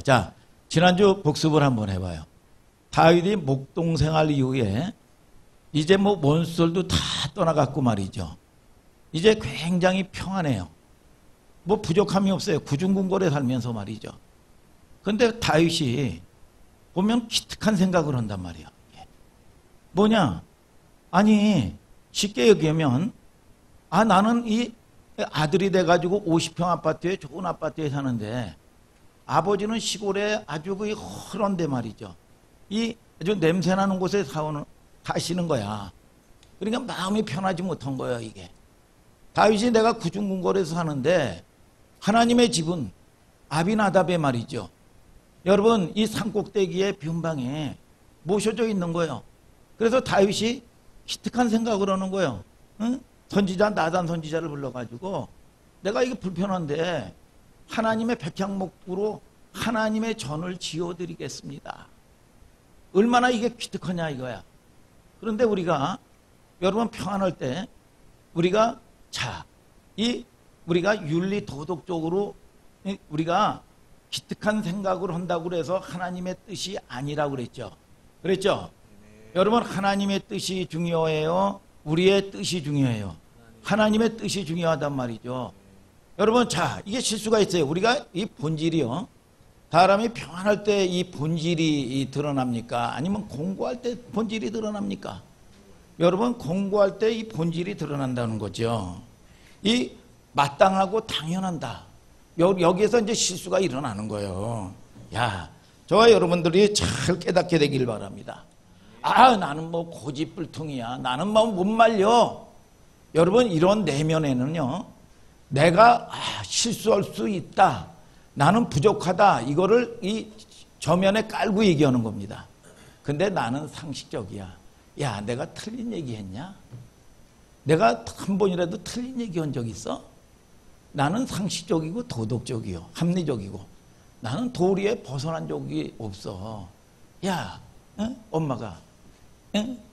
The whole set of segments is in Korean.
자, 지난주 복습을 한번 해봐요. 다윗이 목동 생활 이후에 이제 뭐 원수들도 다 떠나갔고 말이죠. 이제 굉장히 평안해요. 뭐 부족함이 없어요. 구중궁궐에 살면서 말이죠. 근데 다윗이 보면 기특한 생각을 한단 말이에요. 뭐냐? 아니 쉽게 얘기하면 나는 이 아들이 돼가지고 50평 아파트에 좋은 아파트에 사는데 아버지는 시골에 아주 그 허런데 말이죠. 이 아주 냄새나는 곳에 사시는 거야. 그러니까 마음이 편하지 못한 거예요, 이게. 다윗이 내가 구중궁궐에서 사는데 하나님의 집은 아비나답의 말이죠. 여러분, 이 산꼭대기의 변방에 모셔져 있는 거예요. 그래서 다윗이 기특한 생각을 하는 거예요. 응? 선지자 나단 선지자를 불러가지고 내가 이게 불편한데 하나님의 백향목으로 하나님의 전을 지어드리겠습니다. 얼마나 이게 기특하냐 이거야. 그런데 우리가 여러분 평안할 때 우리가 우리가 윤리 도덕적으로 우리가 기특한 생각을 한다고 해서 하나님의 뜻이 아니라고 그랬죠. 그랬죠? 여러분 하나님의 뜻이 중요해요? 우리의 뜻이 중요해요? 하나님의 뜻이 중요하단 말이죠. 여러분 이게 실수가 있어요. 우리가 이 본질이요. 사람이 평안할 때 이 본질이 드러납니까? 아니면 공고할 때 본질이 드러납니까? 여러분 공고할 때 이 본질이 드러난다는 거죠. 이 마땅하고 당연한다. 여기에서 이제 실수가 일어나는 거예요. 야, 저와 여러분들이 잘 깨닫게 되길 바랍니다. 나는 뭐 고집불통이야. 나는 뭐 못 말려. 여러분 이런 내면에는요. 내가 실수할 수 있다. 나는 부족하다. 이거를 이 저면에 깔고 얘기하는 겁니다. 근데 나는 상식적이야. 야, 내가 틀린 얘기했냐? 내가 한 번이라도 틀린 얘기한 적 있어? 나는 상식적이고 도덕적이요. 합리적이고. 나는 도리에 벗어난 적이 없어. 야, 엄마가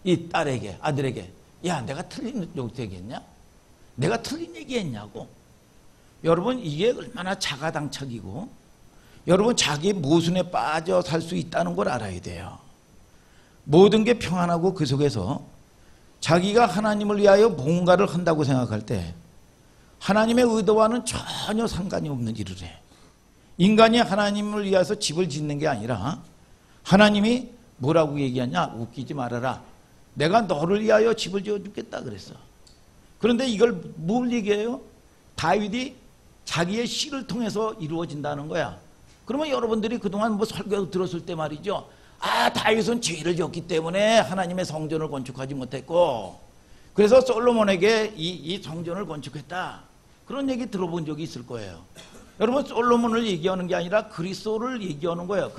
이 딸에게, 아들에게 야, 내가 틀린 얘기했냐? 내가 틀린 얘기했냐고. 여러분 이게 얼마나 자가당착이고 여러분 자기 모순에 빠져 살 수 있다는 걸 알아야 돼요. 모든 게 평안하고 그 속에서 자기가 하나님을 위하여 뭔가를 한다고 생각할 때 하나님의 의도와는 전혀 상관이 없는 일을 해. 인간이 하나님을 위해서 집을 짓는 게 아니라 하나님이 뭐라고 얘기하냐? 웃기지 말아라. 내가 너를 위하여 집을 지어주겠다 그랬어. 그런데 이걸 뭘 얘기해요? 다윗이 자기의 씨를 통해서 이루어진다는 거야. 그러면 여러분들이 그동안 뭐 설교 들었을 때 말이죠. 다윗은 죄를 지었기 때문에 하나님의 성전을 건축하지 못했고 그래서 솔로몬에게 이 성전을 건축했다. 그런 얘기 들어본 적이 있을 거예요. 여러분 솔로몬을 얘기하는 게 아니라 그리스도를 얘기하는 거예요.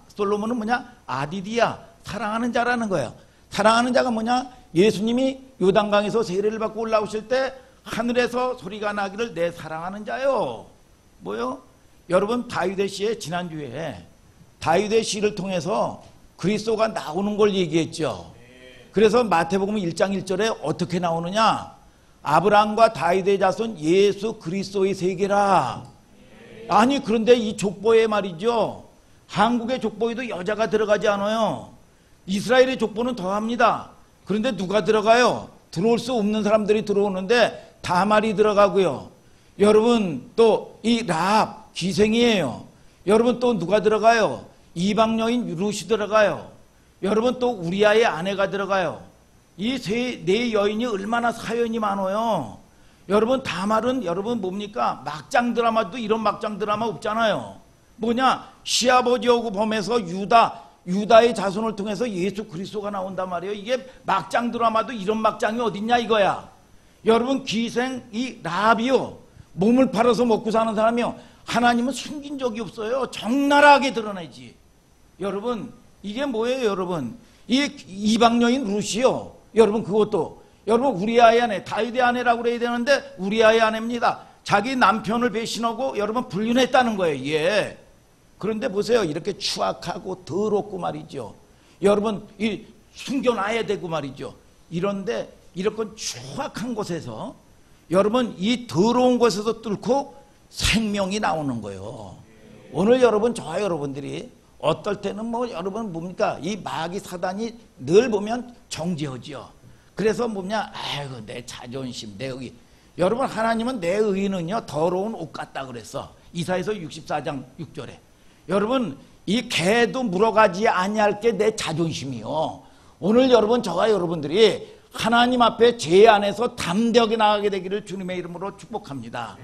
솔로몬은 뭐냐? 아디디야. 사랑하는 자라는 거예요. 사랑하는 자가 뭐냐? 예수님이 요단강에서 세례를 받고 올라오실 때 하늘에서 소리가 나기를 내 사랑하는 자요. 뭐요? 여러분 다윗의 시에 지난주에 다윗의 시를 통해서 그리스도가 나오는 걸 얘기했죠. 그래서 마태복음 1장 1절에 어떻게 나오느냐? 아브라함과 다윗의 자손 예수 그리스도의 세계라. 아니 그런데 이 족보에 말이죠. 한국의 족보에도 여자가 들어가지 않아요. 이스라엘의 족보는 더합니다. 그런데 누가 들어가요? 들어올 수 없는 사람들이 들어오는데 다말이 들어가고요. 여러분 또 이 라합 기생이에요. 여러분 또 누가 들어가요? 이방 여인 룻이 들어가요. 여러분 또 우리아의 아내가 들어가요. 이 네 여인이 얼마나 사연이 많아요. 여러분 다말은 여러분 뭡니까? 막장 드라마도 이런 막장 드라마 없잖아요. 뭐냐? 시아버지하고 범해서 유다의 자손을 통해서 예수 그리스도가 나온단 말이에요. 이게 막장 드라마도 이런 막장이 어딨냐 이거야. 여러분 기생 이 라합이요. 몸을 팔아서 먹고 사는 사람이요. 하나님은 숨긴 적이 없어요. 적나라하게 드러내지. 여러분 이게 뭐예요 여러분? 이 이방 여인 룻이요. 여러분 그것도 여러분 우리아의 아내 다윗의 아내라고 그래야 되는데 우리아의 아내입니다. 자기 남편을 배신하고 여러분 불륜했다는 거예요. 예. 그런데 보세요. 이렇게 추악하고 더럽고 말이죠. 여러분 이 숨겨놔야 되고 말이죠. 이런데 이렇게 추악한 곳에서 여러분 이 더러운 곳에서 뚫고 생명이 나오는 거예요. 오늘 여러분, 저와 여러분들이 어떨 때는 뭐 여러분 뭡니까? 이 마귀 사단이 늘 보면 정죄하지요. 그래서 뭐냐? 아이고, 내 자존심, 내 의의. 여러분, 하나님은 내 의의는요 더러운 옷 같다 그랬어. 이사야서 64장 6절에. 여러분, 이 개도 물어가지 아니할 게 내 자존심이요. 오늘 여러분, 저와 여러분들이 하나님 앞에 죄 안에서 담대하게 나가게 되기를 주님의 이름으로 축복합니다.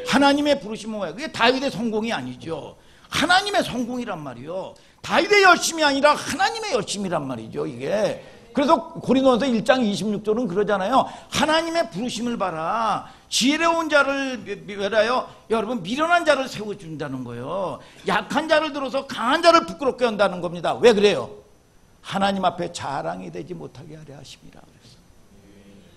하나님의 부르심은 뭐예요? 그게 다윗의 성공이 아니죠. 하나님의 성공이란 말이요. 다윗의 열심이 아니라 하나님의 열심이란 말이죠, 이게. 그래서 고린도전서 1장 26절은 그러잖아요. 하나님의 부르심을 봐라. 지혜로운 자를 멸하여 여러분 미련한 자를 세워준다는 거예요. 약한 자를 들어서 강한 자를 부끄럽게 한다는 겁니다. 왜 그래요? 하나님 앞에 자랑이 되지 못하게 하려 하심이라 그랬어.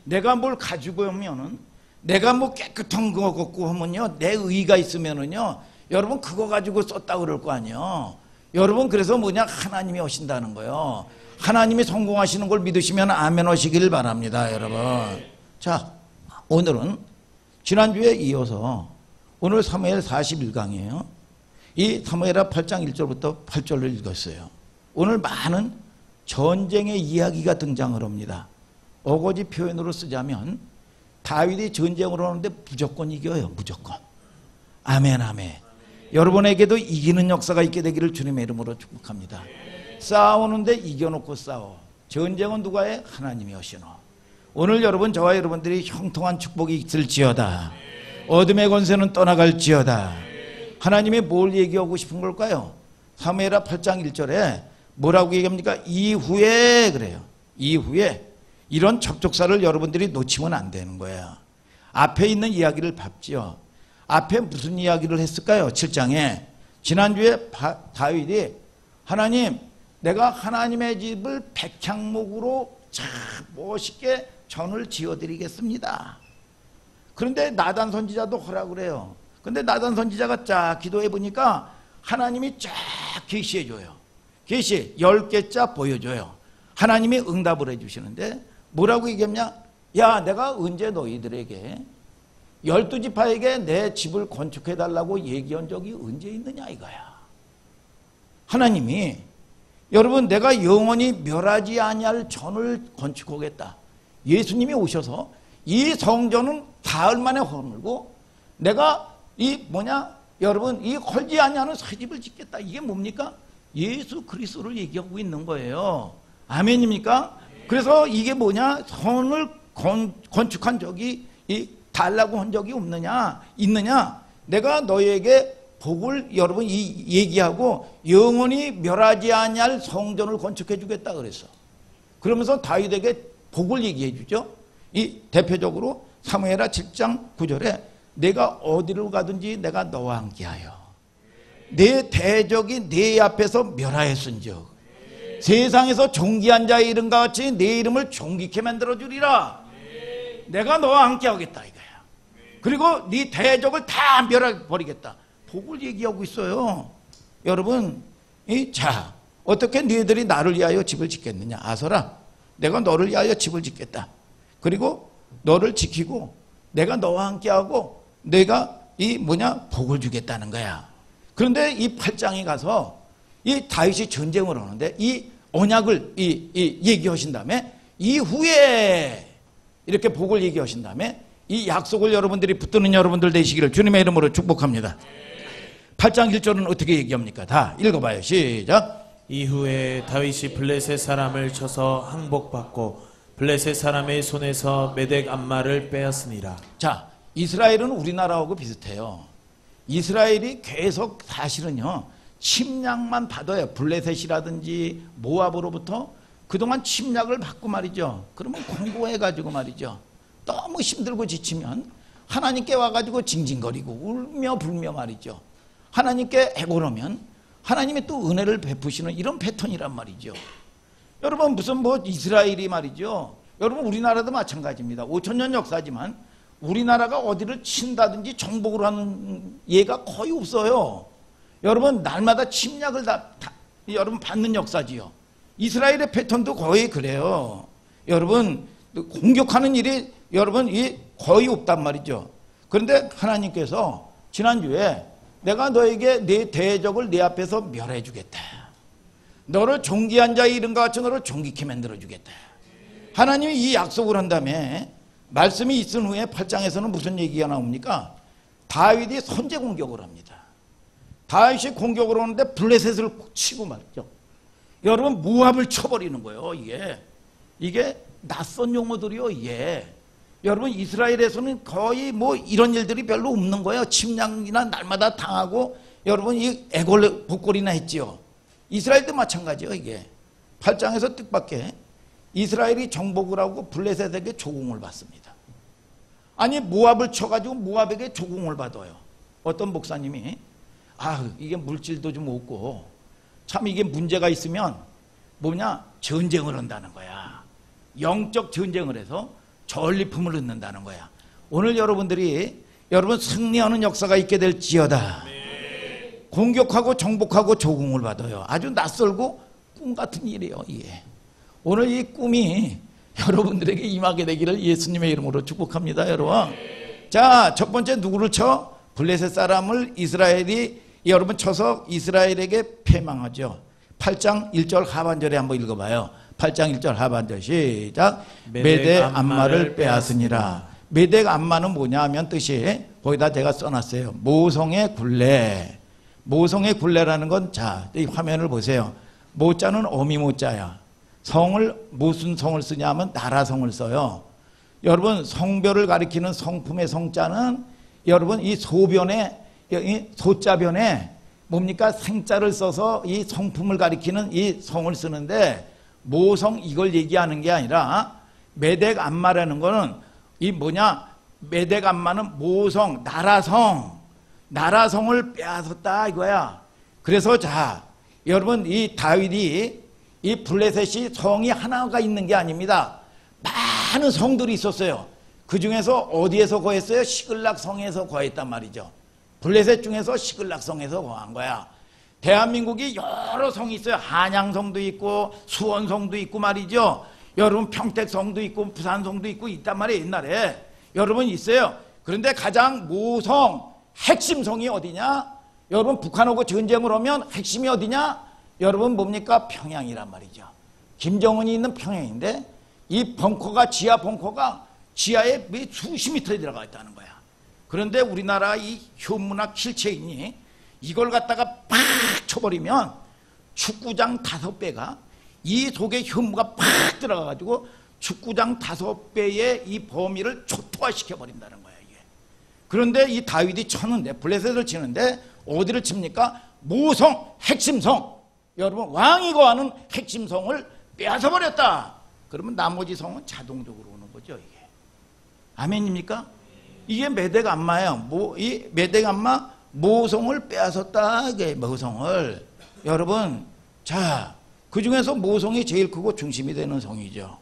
내가 뭘 가지고 오면은, 내가 뭐 깨끗한 거 갖고 하면요, 내 의의가 있으면은요, 여러분 그거 가지고 썼다 그럴 거 아니에요. 여러분, 그래서 뭐냐? 하나님이 오신다는 거예요. 하나님이 성공하시는 걸 믿으시면 아멘 하시길 바랍니다, 여러분. 자, 오늘은 지난주에 이어서 오늘 사무엘 41강이에요. 이 사무엘하 8장 1절부터 8절을 읽었어요. 오늘 많은 전쟁의 이야기가 등장을 합니다. 어거지 표현으로 쓰자면 다윗이 전쟁을 하는데 무조건 이겨요. 무조건. 아멘, 아멘. 여러분에게도 이기는 역사가 있게 되기를 주님의 이름으로 축복합니다. 싸우는데 이겨놓고 싸워. 전쟁은 누가 해? 하나님이 하시노. 오늘 여러분, 저와 여러분들이 형통한 축복이 있을지어다. 어둠의 권세는 떠나갈지어다. 하나님이 뭘 얘기하고 싶은 걸까요? 사무엘하 8장 1절에 뭐라고 얘기합니까? 이후에 그래요. 이후에 이런 접촉사를 여러분들이 놓치면 안 되는 거예요. 앞에 있는 이야기를 밟지요. 앞에 무슨 이야기를 했을까요? 7장에 지난주에 다윗이 하나님, 내가 하나님의 집을 백향목으로 참 멋있게 전을 지어드리겠습니다. 그런데 나단 선지자도 하라 그래요. 근데 나단 선지자가 쫙 기도해 보니까 하나님이 쫙 계시해 줘요. 계시 10개짜 보여줘요. 하나님이 응답을 해 주시는데 뭐라고 얘기했냐? 야, 내가 언제 너희들에게 12지파에게 내 집을 건축해 달라고 얘기한 적이 언제 있느냐 이거야. 하나님이 여러분, 내가 영원히 멸하지 아니할 전을 건축하겠다. 예수님이 오셔서 이 성전은 사흘 만에 허물고 내가 여러분 이 헐지 아니하는 새 집을 짓겠다. 이게 뭡니까? 예수 그리스도를 얘기하고 있는 거예요. 아멘입니까? 그래서 이게 선을 건축한 적이 달라고 한 적이 없느냐? 있느냐? 내가 너에게 복을 여러분 얘기하고 영원히 멸하지 아니할 성전을 건축해 주겠다 그랬어. 그러면서 다윗에게 복을 얘기해 주죠. 이 대표적으로 사무엘하 7장 9절에 내가 어디로 가든지 내가 너와 함께하여 내 대적이 내 앞에서 멸하였은즉 세상에서 존귀한 자의 이름과 같이 내 이름을 존귀케 만들어 주리라. 내가 너와 함께하겠다 이거야. 그리고 네 대적을 다 멸해 버리겠다. 복을 얘기하고 있어요. 여러분, 자, 어떻게 너희들이 나를 위하여 집을 짓겠느냐? 아서라, 내가 너를 위하여 집을 짓겠다. 그리고 너를 지키고 내가 너와 함께하고 내가 복을 주겠다는 거야. 그런데 이 8장에 가서 이 다윗이 전쟁을 하는데 이 언약을 얘기하신 다음에 이후에 이렇게 복을 얘기하신 다음에 이 약속을 여러분들이 붙드는 여러분들 되시기를 주님의 이름으로 축복합니다. 8장 1절은 어떻게 얘기합니까? 다 읽어봐요. 시작. 이후에 다윗이 블레셋 사람을 쳐서 항복받고 블레셋 사람의 손에서 메덱 암마를 빼앗으니라. 자, 이스라엘은 우리나라하고 비슷해요. 이스라엘이 계속 사실은요 침략만 받아요. 블레셋이라든지 모압으로부터 그동안 침략을 받고 말이죠. 그러면 공고해가지고 말이죠. 너무 힘들고 지치면 하나님께 와가지고 징징거리고 울며 불며 말이죠. 하나님께 애고르면 하나님이 또 은혜를 베푸시는 이런 패턴이란 말이죠. 여러분 무슨 이스라엘이 말이죠. 여러분 우리나라도 마찬가지입니다. 5천년 역사지만 우리나라가 어디를 친다든지 정복을 하는 예가 거의 없어요. 여러분 날마다 침략을 여러분 받는 역사지요. 이스라엘의 패턴도 거의 그래요. 여러분 공격하는 일이 여러분 거의 없단 말이죠. 그런데 하나님께서 지난주에 내가 너에게 네 대적을 네 앞에서 멸해 주겠다. 너를 존귀한 자의 이름과 같이 너를 존귀케 만들어 주겠다. 하나님이 이 약속을 한 다음에 말씀이 있은 후에 8장에서는 무슨 얘기가 나옵니까? 다윗이 선제 공격을 합니다. 다윗이 공격을 하는데 블레셋을 치고 말죠. 여러분 모압을 쳐버리는 거예요. 이게 낯선 용어들이요. 여러분 이스라엘에서는 거의 뭐 이런 일들이 별로 없는 거예요. 침략이나 날마다 당하고 여러분 이 애골 복골이나 했지요. 이스라엘도 마찬가지예요. 이게 8장에서 뜻밖의 이스라엘이 정복을 하고 블레셋에게 조공을 받습니다. 아니 모압을 쳐가지고 모압에게 조공을 받아요. 어떤 목사님이 이게 물질도 좀 없고 참 이게 문제가 있으면 뭐냐 전쟁을 한다는 거야. 영적 전쟁을 해서 전리품을 얻는다는 거야. 오늘 여러분 승리하는 역사가 있게 될지어다. 공격하고 정복하고 조공을 받아요. 아주 낯설고 꿈 같은 일이에요. 오늘 이 꿈이 여러분들에게 임하게 되기를 예수님의 이름으로 축복합니다. 여러분. 자, 첫 번째 누구를 쳐? 블레셋 사람을 이스라엘이 여러분 쳐서 이스라엘에게 패망하죠. 8장 1절 하반절에 한번 읽어봐요. 8장 1절 하반절 시작. 메덱 암마를 빼앗으니라. 메덱 암마는 뭐냐 하면 뜻이 거기다 제가 써놨어요. 모성의 굴레. 모성의 굴레라는 건 자, 이 화면을 보세요. 모자는 어미 모자야. 무슨 성을 쓰냐 하면 나라성을 써요. 여러분 성별을 가리키는 성품의 성자는 여러분 이 소변에 이 소자변에 뭡니까 생자를 써서 이 성품을 가리키는 이 성을 쓰는데 모성 이걸 얘기하는 게 아니라 메덱 암마라는 거는 이 뭐냐 메덱 암마는 모성 나라성을 빼앗았다 이거야. 그래서 자 여러분 이 다윗이 이 블레셋이 성이 하나가 있는 게 아닙니다. 많은 성들이 있었어요. 그 중에서 어디에서 거했어요? 시글락 성에서 거했단 말이죠. 블레셋 중에서 시글락 성에서 거한 거야. 대한민국이 여러 성이 있어요. 한양성도 있고 수원성도 있고 말이죠. 여러분 평택성도 있고 부산성도 있고 있단 말이에요. 옛날에 여러분 있어요. 그런데 가장 모성 핵심성이 어디냐? 여러분 북한하고 전쟁을 하면 핵심이 어디냐? 여러분 뭡니까? 평양이란 말이죠. 김정은이 있는 평양인데 이 벙커가 지하 벙커가 지하에 수십 미터에 들어가 있다는 거야. 그런데 우리나라 이 현무나 킬체인이 이걸 갖다가 팍 쳐버리면 축구장 5배가 이 속에 현무가 팍 들어가가지고 축구장 5배의 이 범위를 초토화시켜 버린다는 거야 이게. 그런데 이 다윗이 쳤는데 블레셋을 치는데 어디를 칩니까? 모성 핵심성. 여러분 왕이 거하는 핵심성을 빼앗아 버렸다. 그러면 나머지 성은 자동적으로 오는 거죠 이게. 아멘입니까? 이게 메덱 암마예요. 이 메덱 암마 모성을 빼앗았다. 이게 모성을 여러분 자 그 중에서 모성이 제일 크고 중심이 되는 성이죠.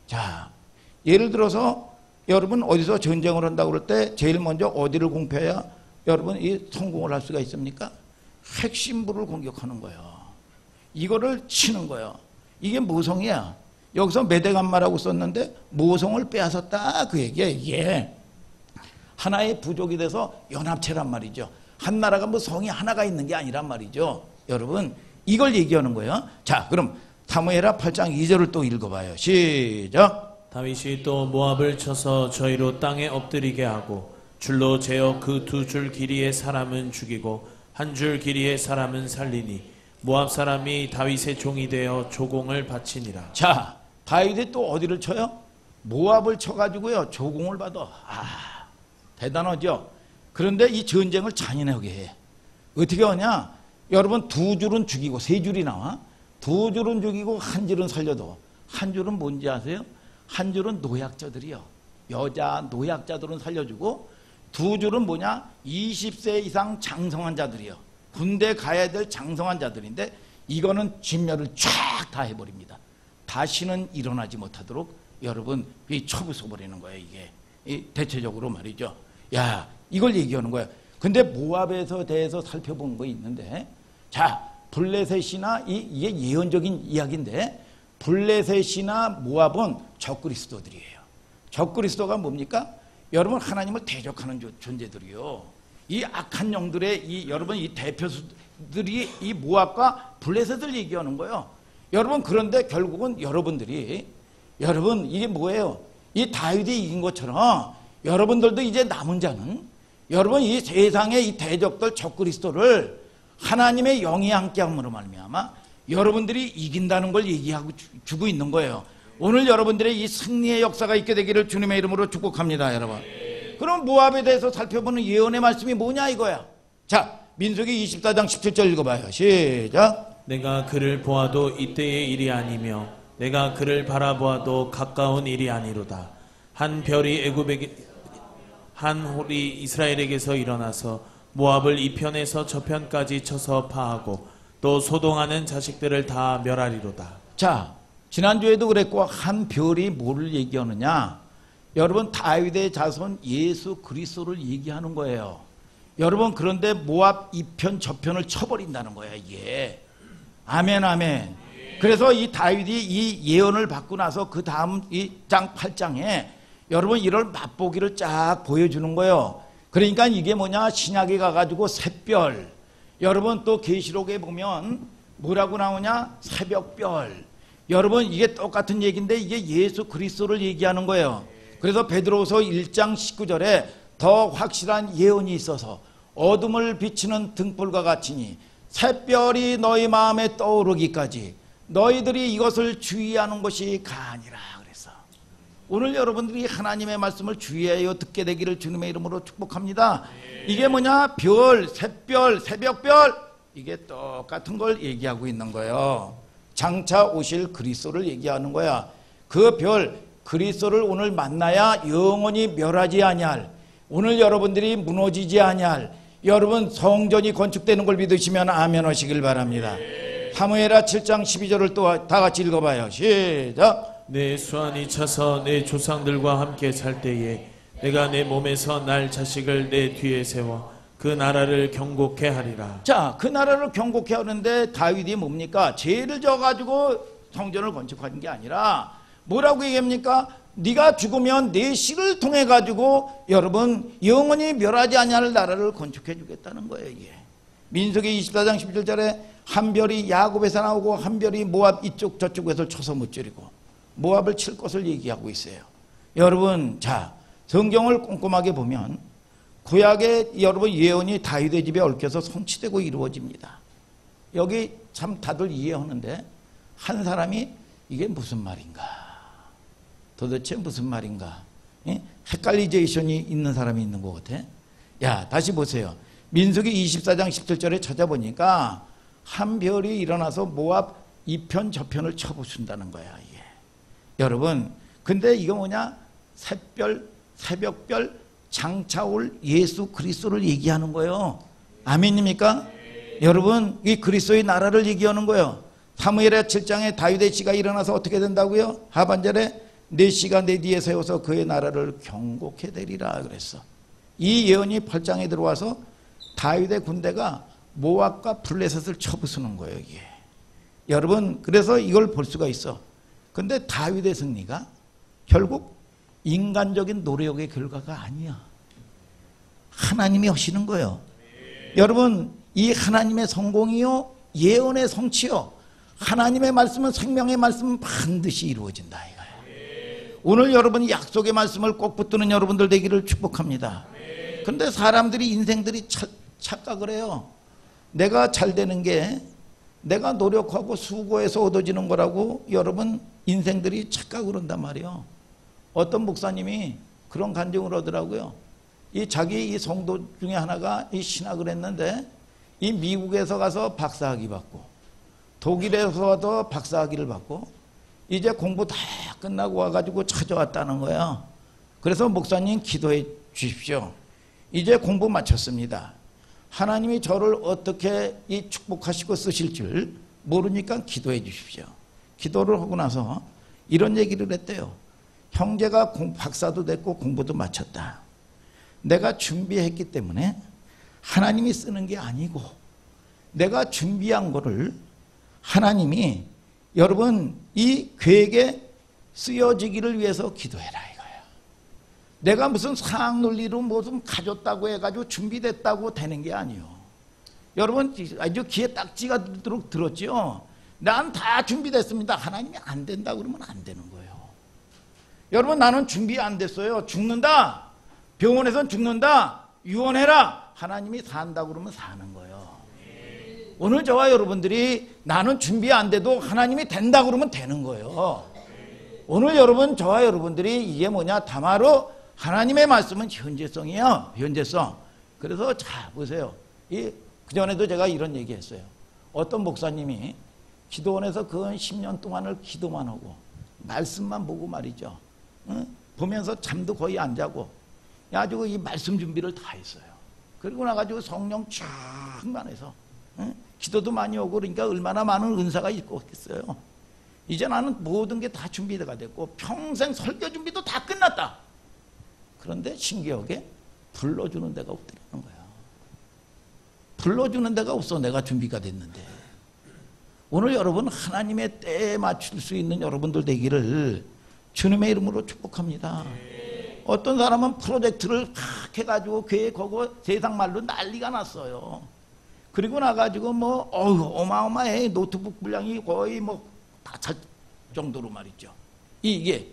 자 예를 들어서 여러분 어디서 전쟁을 한다고 그럴 때 제일 먼저 어디를 공표해야 여러분 이 성공을 할 수가 있습니까? 핵심부를 공격하는 거예요. 이거를 치는 거예요. 이게 모성이야. 여기서 메덱 암마라고 썼는데 모성을 빼앗았다 그 얘기야. 이게 하나의 부족이 돼서 연합체란 말이죠. 한 나라가 뭐 성이 하나가 있는 게 아니란 말이죠. 여러분 이걸 얘기하는 거예요. 자 그럼 사무엘하 8장 2절을 또 읽어봐요. 시작. 다윗이 또 모압을 쳐서 저희로 땅에 엎드리게 하고 줄로 재어 그 2줄 길이의 사람은 죽이고 1줄 길이의 사람은 살리니 모압 사람이 다윗의 종이 되어 조공을 바치니라. 자 다윗이 또 어디를 쳐요? 모압을 쳐가지고요 조공을 받아. 대단하죠. 그런데 이 전쟁을 잔인하게 해. 어떻게 하냐? 여러분 2줄은 죽이고 3줄이 나와. 2줄은 죽이고 1줄은 살려도 1줄은 뭔지 아세요? 1줄은 노약자들이요. 여자 노약자들은 살려주고 2줄은 뭐냐? 20세 이상 장성한 자들이요. 군대 가야 될 장성한 자들인데 이거는 진멸을 쫙 다 해버립니다. 다시는 일어나지 못하도록 여러분 처부숴 버리는 거예요. 이게 대체적으로 말이죠. 야 이걸 얘기하는 거예요. 근데 모압에서 대해서 살펴본 거 있는데 자 블레셋이나 이게 예언적인 이야기인데 블레셋이나 모압은 적그리스도들이에요. 적그리스도가 뭡니까? 여러분 하나님을 대적하는 존재들이요. 이 악한 영들의 여러분 이 대표들이 이 모압과 블레셋을 얘기하는 거예요. 여러분 그런데 결국은 여러분들이 여러분 이게 뭐예요? 이 다윗이 이긴 것처럼 여러분들도 이제 남은 자는 여러분 이 세상의 이 대적들 적그리스도를 하나님의 영이 함께함으로 말미암아 여러분들이 이긴다는 걸 얘기하고 주고 있는 거예요. 오늘 여러분들의 이 승리의 역사가 있게 되기를 주님의 이름으로 축복합니다, 여러분. 그럼 모압에 대해서 살펴보는 예언의 말씀이 뭐냐 이거야. 자, 민수기 24장 17절 읽어봐요. 시작. 내가 그를 보아도 이때의 일이 아니며 내가 그를 바라보아도 가까운 일이 아니로다. 한 별이 애굽에게 한 홀이 이스라엘에게서 일어나서 모압을 이 편에서 저 편까지 쳐서 파하고 또 소동하는 자식들을 다 멸하리로다. 자, 지난주에도 그랬고 한 별이 뭐를 얘기하느냐? 여러분 다윗의 자손 예수 그리스도를 얘기하는 거예요. 여러분 그런데 모압 이 편 저편을 쳐버린다는 거야 이게. 아멘 아멘. 그래서 이 다윗이 이 예언을 받고 나서 그 다음 이 장 8장에 여러분 이런 맛보기를 쫙 보여주는 거예요. 그러니까 이게 뭐냐, 신약에 가가지고 샛별, 여러분 또 계시록에 보면 뭐라고 나오냐, 새벽별. 여러분 이게 똑같은 얘기인데 이게 예수 그리스도를 얘기하는 거예요. 그래서 베드로후서 1장 19절에 더 확실한 예언이 있어서 어둠을 비치는 등불과 같으니 샛별이 너희 마음에 떠오르기까지 너희들이 이것을 주의하는 것이 가니라 그랬어. 오늘 여러분들이 하나님의 말씀을 주의하여 듣게 되기를 주님의 이름으로 축복합니다. 이게 뭐냐, 별, 샛별, 새벽별, 이게 똑같은 걸 얘기하고 있는 거예요. 장차 오실 그리스도를 얘기하는 거야. 그 별 그리스도를 오늘 만나야 영원히 멸하지 아니할, 오늘 여러분들이 무너지지 아니할, 여러분 성전이 건축되는 걸 믿으시면 아멘 하시길 바랍니다. 사무엘하 7장 12절을 또 다 같이 읽어봐요. 시작. 내 수완이 차서 내 조상들과 함께 살 때에 내가 내 몸에서 날 자식을 내 뒤에 세워 그 나라를 경고케 하리라. 자, 그 나라를 경고케 하는데 다윗이 뭡니까? 죄를 져가지고 성전을 건축하는 게 아니라 뭐라고 얘기합니까? 네가 죽으면 내 씨를 통해 가지고 여러분 영원히 멸하지 아니할 나라를 건축해 주겠다는 거예요. 이게 민수기 24장 11절에 한 별이 야곱에서 나오고 한 별이 모압 이쪽 저쪽에서 쳐서 무찌르고 모압을 칠 것을 얘기하고 있어요. 여러분, 자, 성경을 꼼꼼하게 보면 구약의 여러분 예언이 다윗의 집에 얽혀서 성취되고 이루어집니다. 여기 참 다들 이해하는데 한 사람이 이게 무슨 말인가, 도대체 무슨 말인가, 헷갈리제이션이 있는 사람이 있는 것 같아. 야, 다시 보세요. 민수기 24장 17절에 찾아보니까 한 별이 일어나서 모압 이 편 저편을 쳐부순다는 거야 이게. 여러분 근데 이거 뭐냐, 샛별, 새벽별, 장차올 예수 그리스도를 얘기하는 거예요. 아멘입니까? 여러분 이 그리스도의 나라를 얘기하는 거예요. 사무엘하 7장에 다윗의 씨가 일어나서 어떻게 된다고요? 하반절에 내 씨가 내 뒤에 세워서 그의 나라를 경고케 되리라 그랬어. 이 예언이 8장에 들어와서 다윗의 군대가 모압과 블레셋을 쳐부수는 거예요 이게. 여러분 그래서 이걸 볼 수가 있어. 근데 다윗의 승리가 결국 인간적인 노력의 결과가 아니야. 하나님이 하시는 거예요. 여러분 이 하나님의 성공이요, 예언의 성취요, 하나님의 말씀은, 생명의 말씀은 반드시 이루어진다 이거야. 오늘 여러분이 약속의 말씀을 꼭 붙드는 여러분들 되기를 축복합니다. 근데 사람들이 인생들이 착각을 해요. 내가 잘 되는 게 내가 노력하고 수고해서 얻어지는 거라고 여러분 인생들이 착각을 한단 말이에요. 어떤 목사님이 그런 간증을 하더라고요. 이 자기 이 성도 중에 하나가 이 신학을 했는데 이 미국에서 가서 박사학위 받고 독일에서도 박사학위를 받고 이제 공부 다 끝나고 와가지고 찾아왔다는 거예요. 그래서 목사님 기도해 주십시오. 이제 공부 마쳤습니다. 하나님이 저를 어떻게 이 축복하시고 쓰실 줄 모르니까 기도해 주십시오. 기도를 하고 나서 이런 얘기를 했대요. 형제가 박사도 됐고 공부도 마쳤다. 내가 준비했기 때문에 하나님이 쓰는 게 아니고 내가 준비한 거를 하나님이 여러분 이 계획에 쓰여지기를 위해서 기도해라 이거예요. 내가 무슨 사학 논리로 무슨 가졌다고 해가지고 준비됐다고 되는 게 아니요. 여러분 아주 귀에 딱지가 들도록 들었죠. 난 다 준비됐습니다. 하나님이 안 된다 그러면 안 되는 거예요. 여러분 나는 준비 안 됐어요. 죽는다. 병원에선 죽는다. 유언해라. 하나님이 산다 그러면 사는 거예요. 오늘 저와 여러분들이 나는 준비 안 돼도 하나님이 된다 그러면 되는 거예요. 오늘 여러분 저와 여러분들이 이게 뭐냐 다마로 하나님의 말씀은 현재성이에요. 현재성. 그래서 자 보세요. 그전에도 제가 이런 얘기했어요. 어떤 목사님이 기도원에서 그 10년 동안을 기도만 하고 말씀만 보고 말이죠. 보면서 잠도 거의 안 자고 아주 이 말씀 준비를 다 했어요. 그리고 나가지고 성령 충만해서 기도도 많이 오고 그러니까 얼마나 많은 은사가 있겠어요. 이제 나는 모든 게 다 준비가 됐고 평생 설교 준비도 다 끝났다. 그런데 신기하게 불러주는 데가 없더라는 거야. 불러주는 데가 없어. 내가 준비가 됐는데. 오늘 여러분 하나님의 때에 맞출 수 있는 여러분들 되기를 주님의 이름으로 축복합니다. 어떤 사람은 프로젝트를 막 해가지고 계획하고 세상 말로 난리가 났어요. 그리고 나가지고 뭐 어마어마해. 노트북 분량이 거의 뭐 다 찰 정도로 말이죠. 이게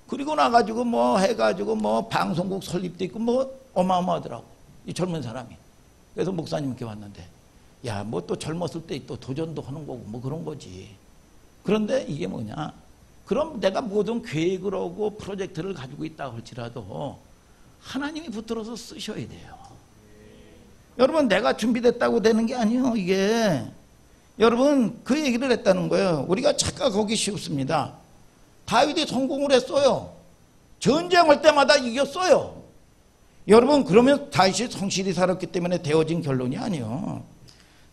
그리고 나가지고 뭐 해가지고 뭐 방송국 설립도 있고 뭐 어마어마하더라고. 이 젊은 사람이. 그래서 목사님께 왔는데 야 뭐 또 젊었을 때 또 도전도 하는 거고 뭐 그런 거지. 그런데 이게 뭐냐. 그럼 내가 모든 계획을 하고 프로젝트를 가지고 있다 할지라도 하나님이 붙들어서 쓰셔야 돼요. 여러분 내가 준비됐다고 되는 게 아니에요. 이게 여러분 그 얘기를 했다는 거예요. 우리가 착각하기 쉽습니다. 다윗이 성공을 했어요. 전쟁할 때마다 이겼어요. 여러분 그러면 다윗이 성실히 살았기 때문에 되어진 결론이 아니에요.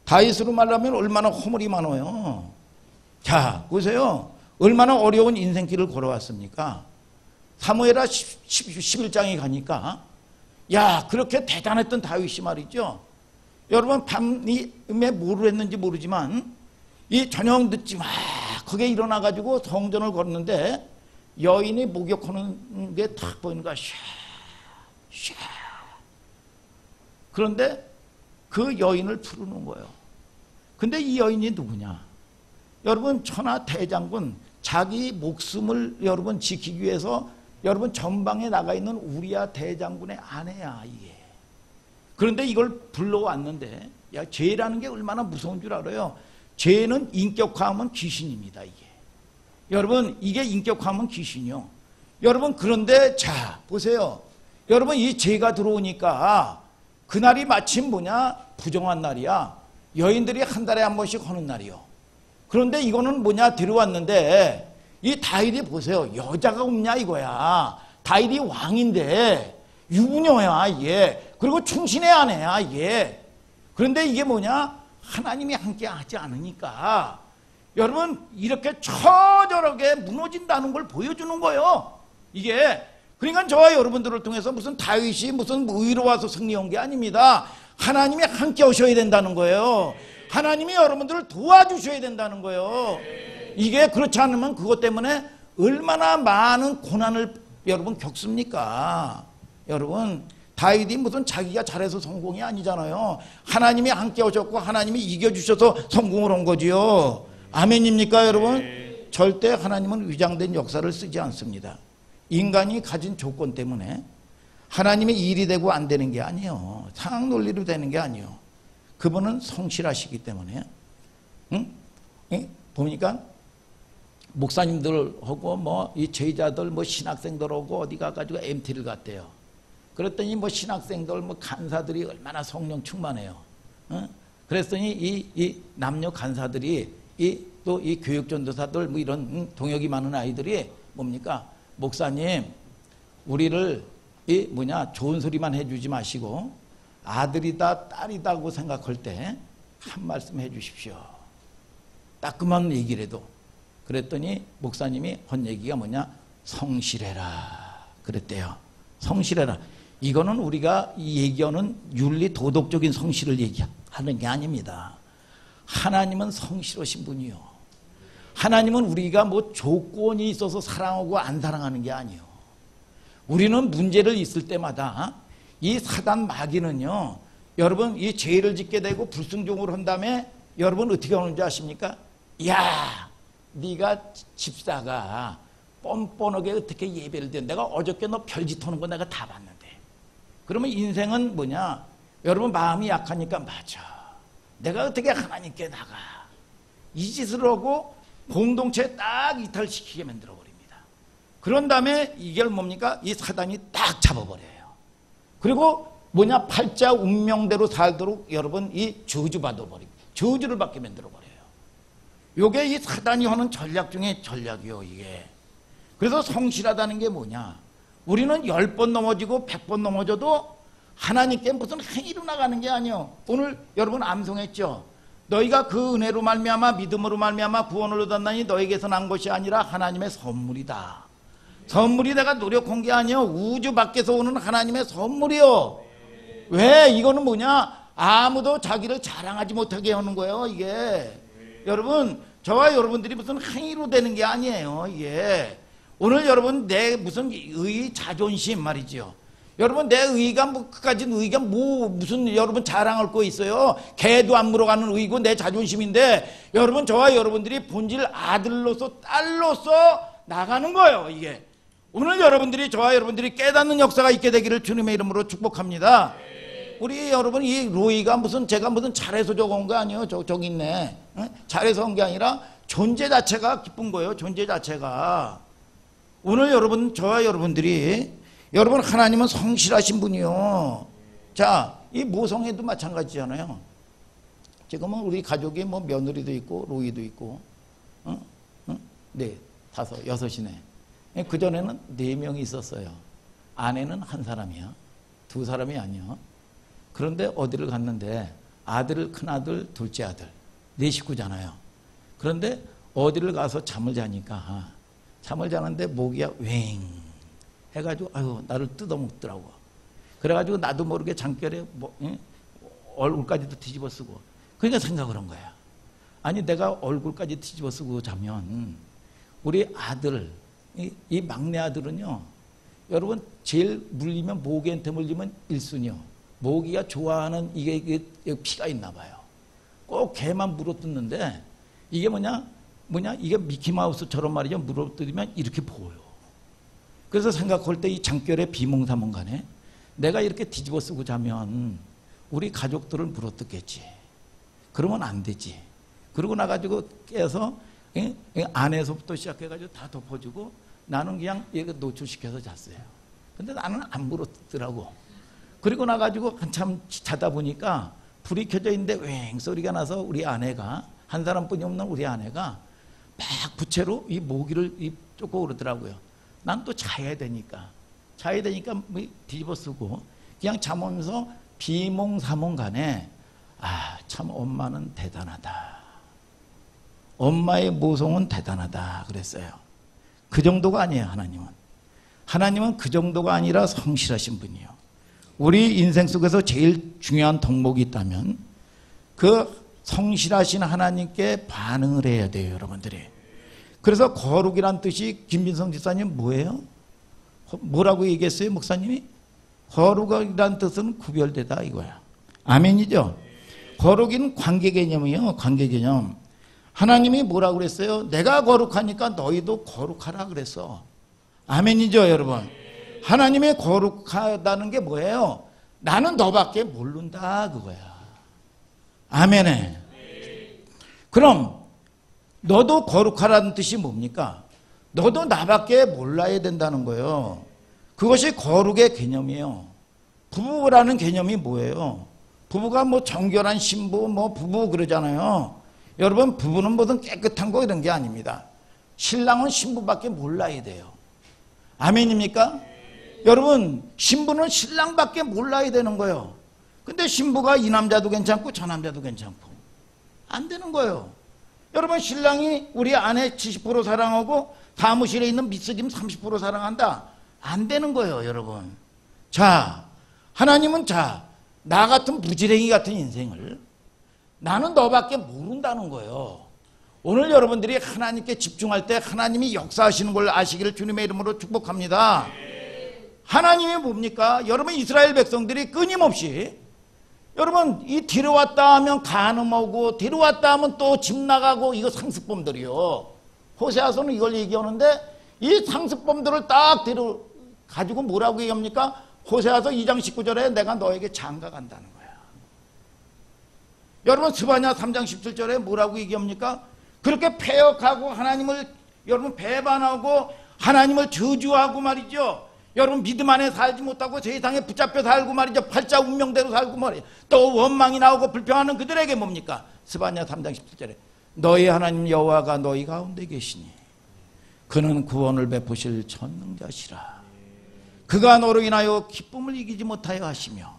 다윗으로 말하면 얼마나 허물이 많아요. 자 보세요. 얼마나 어려운 인생길을 걸어왔습니까? 사무엘하 11장에 가니까 야 그렇게 대단했던 다윗이 말이죠. 여러분 밤에 뭐를 했는지 모르지만 이 저녁 늦지 막 거기에 일어나가지고 성전을 걷는데 여인이 목욕하는 게 탁 보이는 거야. 샤. 그런데 그 여인을 부르는 거예요. 근데 이 여인이 누구냐? 여러분 천하 대장군 자기 목숨을 여러분 지키기 위해서 여러분 전방에 나가 있는 우리야 대장군의 아내야 이게. 그런데 이걸 불러왔는데 야 죄라는 게 얼마나 무서운 줄 알아요? 죄는 인격화하면 귀신입니다 이게. 여러분 이게 인격화하면 귀신이요. 여러분 그런데 자 보세요. 여러분 이 죄가 들어오니까 그날이 마침 뭐냐 부정한 날이야. 여인들이 한 달에 한 번씩 하는 날이요. 그런데 이거는 뭐냐 들어왔는데 이 다윗이 보세요. 여자가 없냐 이거야. 다윗이 왕인데 유부녀야 이게. 그리고 충신의 아내야 이게. 그런데 이게 뭐냐 하나님이 함께 하지 않으니까 여러분 이렇게 처절하게 무너진다는 걸 보여주는 거예요. 이게 그러니까 저와 여러분들을 통해서 무슨 다윗이 무슨 의로 와서 승리한 게 아닙니다. 하나님이 함께 하셔야 된다는 거예요. 하나님이 여러분들을 도와주셔야 된다는 거예요. 이게 그렇지 않으면 그것 때문에 얼마나 많은 고난을 여러분 겪습니까? 여러분 다윗이 무슨 자기가 잘해서 성공이 아니잖아요. 하나님이 함께 하셨고 하나님이 이겨주셔서 성공을 한 거지요. 아멘입니까 여러분? 절대 하나님은 위장된 역사를 쓰지 않습니다. 인간이 가진 조건 때문에 하나님의 일이 되고 안 되는 게 아니에요. 상학 논리로 되는 게 아니에요. 그분은 성실하시기 때문에 보니까 목사님들하고 뭐 이 제자들 뭐 신학생들하고 어디 가가지고 MT를 갔대요. 그랬더니 뭐 신학생들 뭐 간사들이 얼마나 성령 충만해요. 그랬더니 이 남녀 간사들이 또 이 교육전도사들 뭐 이런 동역이 많은 아이들이 뭡니까 목사님 우리를 좋은 소리만 해주지 마시고 아들이다 딸이다고 생각할 때 한 말씀 해주십시오. 따끔한 얘기를 해도. 그랬더니 목사님이 한 얘기가 뭐냐 성실해라 그랬대요. 성실해라. 이거는 우리가 얘기하는 윤리 도덕적인 성실을 얘기하는 게 아닙니다. 하나님은 성실하신 분이요. 하나님은 우리가 뭐 조건이 있어서 사랑하고 안 사랑하는 게 아니요. 우리는 문제를 있을 때마다 이 사단 마귀는요, 여러분 이 죄를 짓게 되고 불순종을 한 다음에 여러분 어떻게 하는 줄 아십니까? 야, 네가 집사가 뻔뻔하게 어떻게 예배를 드려? 내가 어저께 너 별짓 하는 거 내가 다 봤는데. 그러면 인생은 뭐냐? 여러분 마음이 약하니까 맞아. 내가 어떻게 하나님께 나가? 이 짓을 하고 공동체 딱 이탈시키게 만들어 버립니다. 그런 다음에 이게 뭡니까? 이 사단이 딱 잡아버려요. 그리고 뭐냐? 팔자 운명대로 살도록 여러분 이 저주받아 버립니다. 저주를 받게 만들어 버려요. 요게 이 사단이 하는 전략 중에 전략이요, 이게. 그래서 성실하다는 게 뭐냐? 우리는 10번 넘어지고 100번 넘어져도 하나님께 무슨 행위로 나가는 게 아니요. 오늘 여러분 암송했죠? 너희가 그 은혜로 말미암아 믿음으로 말미암아 구원을 얻었나니 너에게서 난 것이 아니라 하나님의 선물이다. 선물이 내가 노력한 게 아니요. 우주 밖에서 오는 하나님의 선물이요. 왜? 이거는 뭐냐? 아무도 자기를 자랑하지 못하게 하는 거예요, 이게. 여러분, 저와 여러분들이 무슨 행위로 되는 게 아니에요, 이게. 오늘 여러분 내 무슨 의 자존심 말이죠. 여러분 내 의가 뭐 그까짓 의가 뭐 무슨 여러분 자랑할 거 있어요. 개도 안 물어가는 의고 내 자존심인데 여러분 저와 여러분들이 본질 아들로서 딸로서 나가는 거예요, 이게. 오늘 여러분들이 저와 여러분들이 깨닫는 역사가 있게 되기를 주님의 이름으로 축복합니다. 우리 여러분 이 로이가 무슨 제가 무슨 잘해서 적은 거 아니에요. 저기 있네. 잘해서 한 게 아니라 존재 자체가 기쁜 거예요. 존재 자체가. 오늘 여러분 저와 여러분들이 여러분 하나님은 성실하신 분이요. 자, 이 모성애도 마찬가지잖아요. 지금은 우리 가족이 뭐 며느리도 있고 로이도 있고 네, 5, 6이네. 그전에는 4명이 있었어요. 아내는 한 사람이야. 2 사람이 아니야. 그런데 어디를 갔는데 아들, 큰아들, 둘째 아들 4 식구잖아요. 그런데 어디를 가서 잠을 자니까 잠을 자는데 모기가 웽 해가지고 아유 나를 뜯어먹더라고. 그래가지고 나도 모르게 잠결에 얼굴까지도 뒤집어 쓰고. 그러니까 생각을 한 거야. 아니 내가 얼굴까지 뒤집어 쓰고 자면 우리 아들 이 막내 아들은요, 여러분 제일 물리면 모기한테 물리면 1순위요. 모기가 좋아하는 이게 피가 있나 봐요. 꼭 걔만 물어뜯는데 이게 뭐냐 이게 미키마우스처럼 말이죠. 물어뜯으면 이렇게 보여. 그래서 생각할 때 이 장결에 비몽사몽간에 내가 이렇게 뒤집어 쓰고 자면 우리 가족들을 물어뜯겠지. 그러면 안 되지. 그러고 나가지고 깨서 안에서부터 시작해가지고 다 덮어주고 나는 그냥 얘가 노출시켜서 잤어요. 근데 나는 안 물어뜯더라고. 그리고 나가지고 한참 자다 보니까 불이 켜져 있는데 웽 소리가 나서 우리 아내가 한 사람뿐이 없는 우리 아내가 막 부채로 이 모기를 쫓고 그러더라고요. 난 또 자야 되니까 뒤집어 쓰고 그냥 자면서 비몽사몽간에 아, 참 엄마는 대단하다. 엄마의 모성은 대단하다 그랬어요. 그 정도가 아니에요. 하나님은 그 정도가 아니라 성실하신 분이에요. 우리 인생 속에서 제일 중요한 덕목이 있다면 그 성실하신 하나님께 반응을 해야 돼요, 여러분들이. 그래서 거룩이란 뜻이 김민성 집사님 뭐예요? 뭐라고 얘기했어요, 목사님이? 거룩이란 뜻은 구별되다 이거야. 아멘이죠? 거룩인 관계 개념이에요, 관계 개념. 하나님이 뭐라고 그랬어요? 내가 거룩하니까 너희도 거룩하라 그랬어. 아멘이죠, 여러분? 하나님의 거룩하다는 게 뭐예요? 나는 너밖에 모른다 그거야. 아멘에. 그럼 너도 거룩하라는 뜻이 뭡니까? 너도 나밖에 몰라야 된다는 거예요. 그것이 거룩의 개념이에요. 부부라는 개념이 뭐예요? 부부가 뭐 정결한 신부 뭐 부부 그러잖아요. 여러분 부부는 무슨 깨끗한 거 이런 게 아닙니다. 신랑은 신부밖에 몰라야 돼요. 아멘입니까? 여러분 신부는 신랑밖에 몰라야 되는 거예요. 근데 신부가 이 남자도 괜찮고 저 남자도 괜찮고 안 되는 거예요. 여러분 신랑이 우리 아내 70% 사랑하고 사무실에 있는 미스김 30% 사랑한다. 안 되는 거예요, 여러분. 자, 하나님은 나 같은 부지랭이 같은 인생을 나는 너밖에 모른다는 거예요. 오늘 여러분들이 하나님께 집중할 때 하나님이 역사하시는 걸 아시기를 주님의 이름으로 축복합니다. 하나님이 뭡니까? 여러분 이스라엘 백성들이 끊임없이 여러분 이 데려왔다 하면 간음하고 데려왔다 하면 또 집 나가고 이거 상습범들이요. 호세아서는 이걸 얘기하는데 이 상습범들을 딱 데려 가지고 뭐라고 얘기합니까? 호세아서 2장 19절에 내가 너에게 장가간다는 거야. 여러분 스바냐 3장 17절에 뭐라고 얘기합니까? 그렇게 패역하고 하나님을 여러분 배반하고 하나님을 저주하고 말이죠. 여러분 믿음 안에 살지 못하고 세상에 붙잡혀 살고 말이죠. 팔자 운명대로 살고 말이죠. 또 원망이 나오고 불평하는 그들에게 뭡니까? 스바냐 3장 17절에 너희 하나님 여호와가 너희 가운데 계시니 그는 구원을 베푸실 전능자시라. 그가 너로 인하여 기쁨을 이기지 못하여 하시며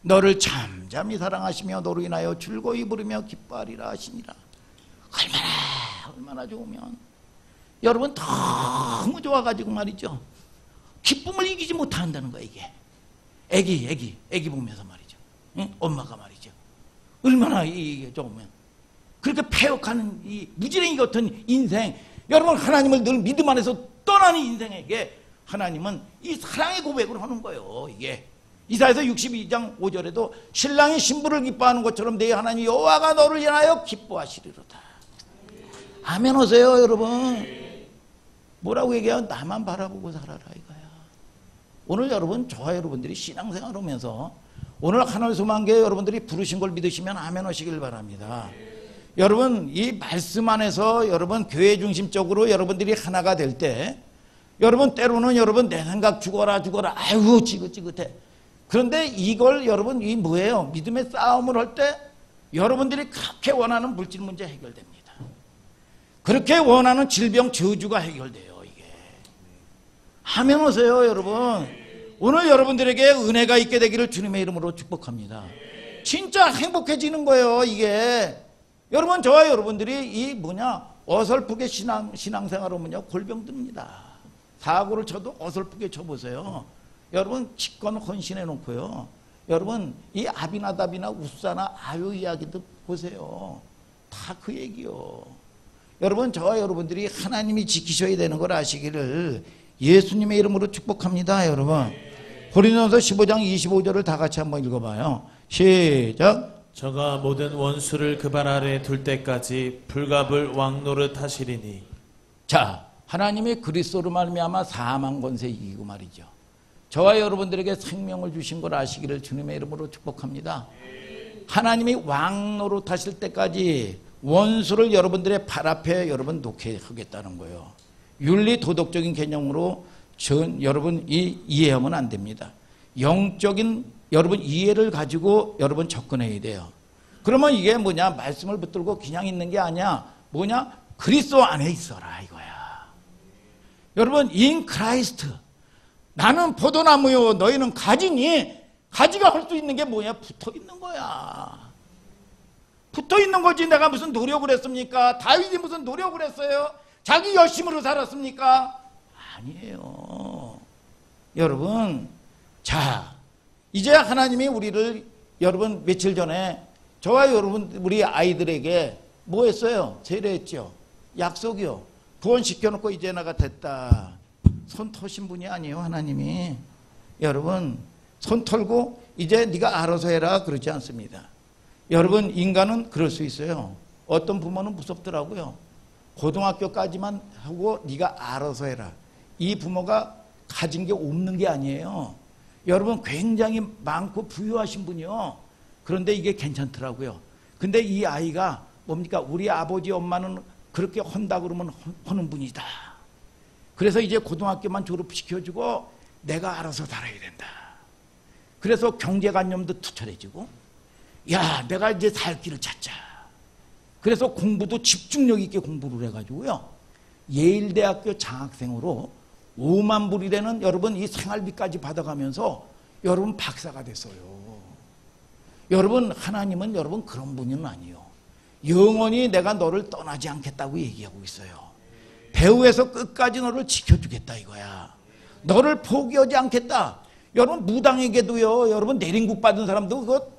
너를 잠잠히 사랑하시며 너로 인하여 즐거이 부르며 기뻐하리라 하시니라. 얼마나 좋으면 여러분 너무 좋아가지고 말이죠. 기쁨을 이기지 못한다는 거야 이게. 애기 보면서 말이죠. 응? 엄마가 말이죠. 얼마나 이게 좋으면 그렇게 패역하는 이 무지랭이 같은 인생, 여러분 하나님을 늘 믿음 안에서 떠나는 인생에게 하나님은 이 사랑의 고백을 하는 거예요. 이게 이사야서 62장 5절에도 신랑이 신부를 기뻐하는 것처럼 내 하나님 여호와가 너를 인하여 기뻐하시리로다. 아멘 하세요 여러분. 뭐라고 얘기해요? 나만 바라보고 살아라 이거야. 오늘 여러분 저와 여러분들이 신앙생활 하면서 오늘 하늘 소망교회 여러분들이 부르신 걸 믿으시면 아멘 하시길 바랍니다. 여러분 이 말씀 안에서 여러분 교회 중심적으로 여러분들이 하나가 될 때 여러분 때로는 여러분 내 생각 죽어라 아이고 지긋지긋해. 그런데 이걸 여러분 이 뭐예요? 믿음의 싸움을 할 때 여러분들이 그렇게 원하는 물질 문제 해결됩니다. 그렇게 원하는 질병 저주가 해결돼요 이게. 아멘 하세요 여러분. 오늘 여러분들에게 은혜가 있게 되기를 주님의 이름으로 축복합니다. 진짜 행복해지는 거예요 이게. 여러분 저와 여러분들이 이 어설프게 신앙생활 하면요 골병듭니다. 사고를 쳐도 어설프게 쳐보세요. 여러분 기권 헌신해 놓고요. 여러분 이 아비나답이나 우사나 아유 이야기도 보세요. 다 그 얘기요. 여러분 저와 여러분들이 하나님이 지키셔야 되는 걸 아시기를 예수님의 이름으로 축복합니다. 여러분 고린도전서 15장 25절을 다 같이 한번 읽어봐요. 시작. 저가 모든 원수를 그 발 아래 둘 때까지 불갑을 왕노릇 하시리니. 자, 하나님이 그리스도로 말미암아 사망 권세 이기고 말이죠. 저와 여러분들에게 생명을 주신 걸 아시기를 주님의 이름으로 축복합니다. 하나님이 왕노릇 하실 때까지 원수를 여러분들의 발 앞에 여러분 놓게 하겠다는 거예요. 윤리 도덕적인 개념으로 여러분 이해하면 안 됩니다. 영적인 여러분 이해를 가지고 여러분 접근해야 돼요. 그러면 이게 말씀을 붙들고 그냥 있는 게 아니야. 그리스도 안에 있어라 이거야. 여러분 in Christ. 나는 포도나무요 너희는 가지니. 가지가 할 수 있는 게 붙어 있는 거야. 붙어 있는 거지. 내가 무슨 노력을 했습니까? 다윗이 무슨 노력을 했어요? 자기 열심으로 살았습니까? 아니에요. 여러분 자 이제 하나님이 우리를 여러분 며칠 전에 저와 여러분 우리 아이들에게 뭐 했어요? 세례했죠. 약속이요. 구원시켜놓고 이제 내가 됐다. 손 터신 분이 아니에요 하나님이. 여러분 손 털고 이제 네가 알아서 해라 그러지 않습니다. 여러분 인간은 그럴 수 있어요. 어떤 부모는 무섭더라고요. 고등학교까지만 하고 네가 알아서 해라. 이 부모가 가진 게 없는 게 아니에요. 여러분 굉장히 많고 부유하신 분이요. 그런데 이게 괜찮더라고요. 근데 이 아이가 뭡니까? 우리 아버지 엄마는 그렇게 한다 그러면 하는 분이다. 그래서 이제 고등학교만 졸업시켜주고 내가 알아서 살아야 된다. 그래서 경제관념도 투철해지고 야 내가 이제 살 길을 찾자. 그래서 공부도 집중력 있게 공부를 해가지고요. 예일대학교 장학생으로 5만 불이 되는 여러분 이 생활비까지 받아가면서 여러분 박사가 됐어요. 여러분 하나님은 여러분 그런 분은 아니에요. 영원히 내가 너를 떠나지 않겠다고 얘기하고 있어요. 배후에서 끝까지 너를 지켜주겠다 이거야. 너를 포기하지 않겠다. 여러분 무당에게도요. 여러분 내린국 받은 사람도 그거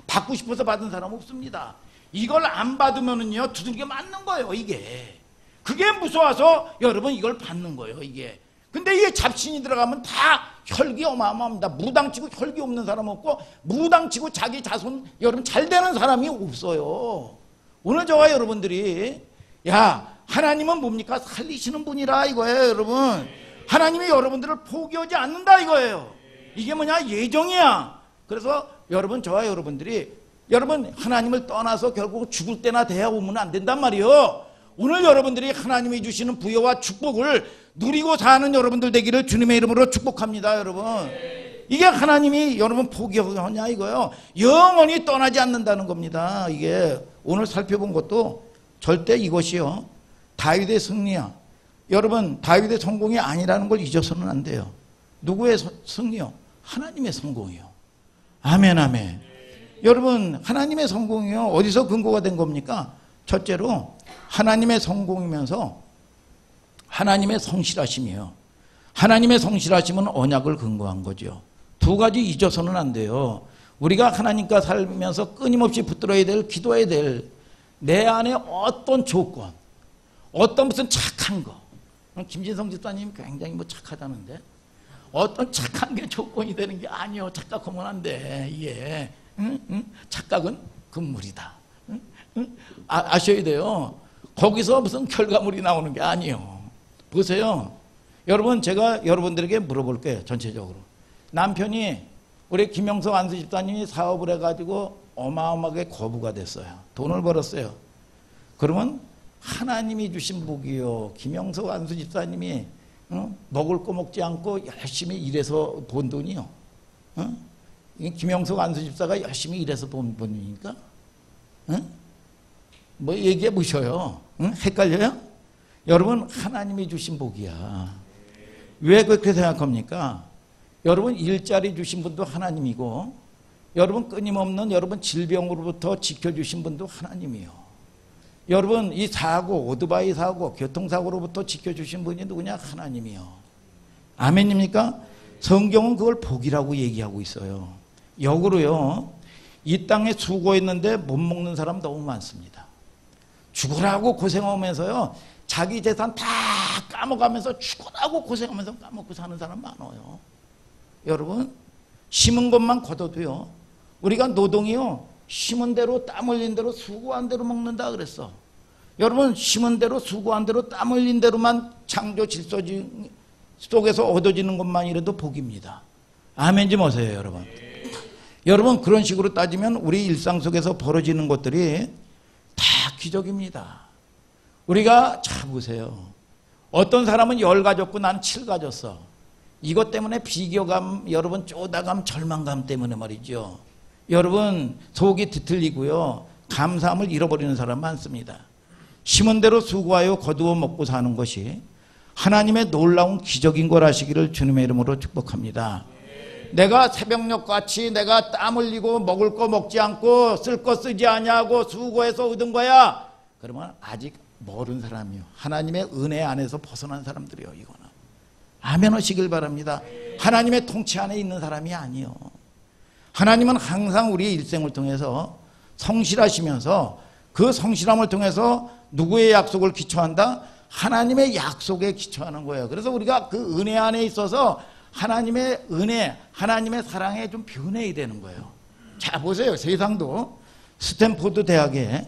받고 싶어서 받은 사람 없습니다. 이걸 안 받으면은요 두들겨 맞는 거예요 이게. 그게 무서워서 여러분 이걸 받는 거예요 이게. 근데 이게 잡신이 들어가면 다 혈기 어마어마합니다. 무당치고 혈기 없는 사람 없고, 무당치고 자기 자손 여러분 잘 되는 사람이 없어요. 오늘 저와 여러분들이 야, 하나님은 뭡니까? 살리시는 분이라 이거예요, 여러분. 하나님이 여러분들을 포기하지 않는다 이거예요. 이게 뭐냐? 예정이야. 그래서 여러분, 저와 여러분들이 여러분 하나님을 떠나서 결국 죽을 때나 돼야 오면 안 된단 말이에요. 오늘 여러분들이 하나님이 주시는 부여와 축복을 누리고 사는 여러분들 되기를 주님의 이름으로 축복합니다, 여러분. 이게 하나님이 여러분 포기하냐 이거요. 영원히 떠나지 않는다는 겁니다. 이게 오늘 살펴본 것도 절대 이것이요, 다윗의 승리야. 여러분, 다윗의 성공이 아니라는 걸 잊어서는 안 돼요. 누구의 승리요? 하나님의 성공이요. 아멘, 아멘. 여러분, 하나님의 성공이요, 어디서 근거가 된 겁니까? 첫째로 하나님의 성공이면서 하나님의 성실하심이에요. 하나님의 성실하심은 언약을 근거한 거죠. 두 가지 잊어서는 안 돼요. 우리가 하나님과 살면서 끊임없이 붙들어야 될, 기도해야 될 내 안에 어떤 조건, 어떤 무슨 착한 거. 김진성 집사님 굉장히 뭐 착하다는데, 어떤 착한 게 조건이 되는 게 아니요. 착각하면 안 돼. 이게 착각은 금물이다. 아셔야 돼요. 거기서 무슨 결과물이 나오는 게 아니에요. 보세요. 여러분, 제가 여러분들에게 물어볼게요. 전체적으로. 남편이 우리 김영석 안수 집사님이 사업을 해가지고 어마어마하게 거부가 됐어요. 돈을 벌었어요. 그러면 하나님이 주신 복이요, 김영석 안수 집사님이 먹을 거 먹지 않고 열심히 일해서 번 돈이요. 김영석 안수 집사가 열심히 일해서 번 돈이니까? 뭐 얘기해 보셔요. 헷갈려요? 여러분, 하나님이 주신 복이야. 왜 그렇게 생각합니까? 여러분, 일자리 주신 분도 하나님이고, 여러분 끊임없는 여러분 질병으로부터 지켜주신 분도 하나님이요. 여러분, 이 사고, 오토바이 사고, 교통사고로부터 지켜주신 분이 누구냐? 하나님이요. 아멘입니까? 성경은 그걸 복이라고 얘기하고 있어요. 역으로요, 이 땅에 수고했는데 못 먹는 사람 너무 많습니다. 죽으라고 고생하면서요, 자기 재산 다 까먹으면서 죽으라고 고생하면서 까먹고 사는 사람 많아요. 여러분, 심은 것만 거둬도요, 우리가 노동이요, 심은 대로 땀 흘린 대로 수고한 대로 먹는다 그랬어. 여러분, 심은 대로 수고한 대로 땀 흘린 대로만 창조 질서 속에서 얻어지는 것만이라도 복입니다. 아멘 좀 하세요, 여러분. 여러분, 그런 식으로 따지면 우리 일상 속에서 벌어지는 것들이 다 기적입니다. 우리가 잘 보세요. 어떤 사람은 10 가졌고 난 7 가졌어. 이것 때문에 비교감, 여러분 쪼다감, 절망감 때문에 말이죠. 여러분, 속이 뒤틀리고요, 감사함을 잃어버리는 사람 많습니다. 심은 대로 수고하여 거두어 먹고 사는 것이 하나님의 놀라운 기적인 걸 아시기를 주님의 이름으로 축복합니다. 내가 새벽녘같이 내가 땀 흘리고 먹을 거 먹지 않고 쓸 거 쓰지 아니하고 수고해서 얻은 거야, 그러면 아직 모르는 사람이요, 하나님의 은혜 안에서 벗어난 사람들이요. 이거는 아멘 하시길 바랍니다. 하나님의 통치 안에 있는 사람이 아니요. 하나님은 항상 우리의 일생을 통해서 성실하시면서 그 성실함을 통해서 누구의 약속을 기초한다? 하나님의 약속에 기초하는 거예요. 그래서 우리가 그 은혜 안에 있어서 하나님의 은혜, 하나님의 사랑에 좀 변해야 되는 거예요. 자, 보세요. 세상도 스탠포드 대학에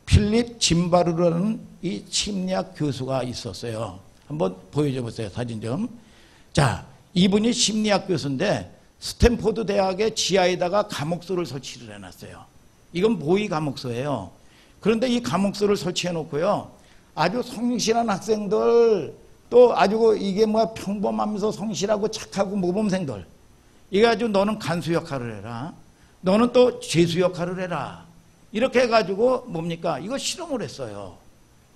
필립 짐바르라는 이 심리학 교수가 있었어요. 한번 보여줘 보세요. 사진 좀. 자, 이분이 심리학 교수인데 스탠포드 대학의 지하에다가 감옥소를 설치를 해놨어요. 이건 모의 감옥소예요. 그런데 이 감옥소를 설치해 놓고요, 아주 성실한 학생들, 또 아주 이게 뭐야, 평범하면서 성실하고 착하고 모범생들, 이거 가지고 너는 간수 역할을 해라, 너는 또 죄수 역할을 해라, 이렇게 해가지고 뭡니까, 이거 실험을 했어요.